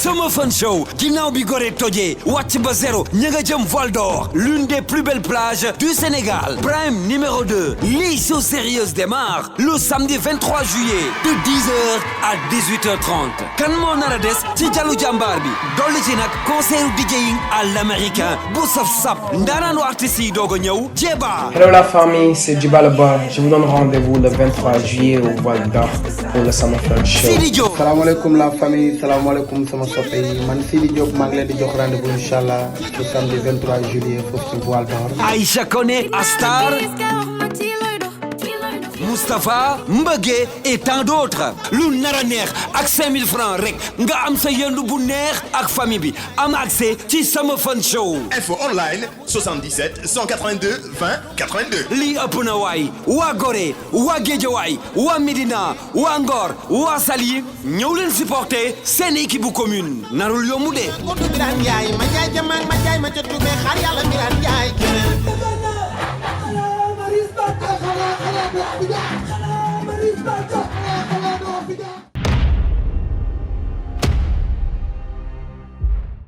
Summer Fun Show ginnaaw bi Gorée tojee wàcc ba zéro ña nga jëm Val d'Or l'une des plus belles plages du Sénégal. Prime numéro 2 les shows sérieuses démarrent le samedi 23 juillet de 10h à 18h30 kan moo nar a des ci jalu jàmbaar bi dolli ci nag concert DJing à l'américain bu saf sap ndaanaanu artistes yi doog a ñëw Jeeba. Hello la famille, c'est Djibala Ba. Je vous donne rendez-vous le 23 juillet au Val d'Or pour le Summer Fun Show. Sidi Diop. Salaamaaleykum la famille, salaamaaleykum sama soppe yi man Sidi Diop maa ngi leen di jox rendez-vous inchallah le samedi 23 juillet foofu ci Val d'Or. Aïcha Koné Astar. Moustapha Mbeugué et tant d'autres lu nar a neex ak 5000 francs rek nga am sa yëndu bu neex ak famille bi am accès ci Summer Fun Show. Info online 77 182 20 82. lii ëpp na waay waa Gorée waa Guédiawaye waa Médina waa Ngor waa Saly ñëw leen supporter seen équipe bu commune narul yombu de. Birane Ndiaye ma jaay jamaang ma jaay ma ca tubé xaar yàlla Birane Ndiaye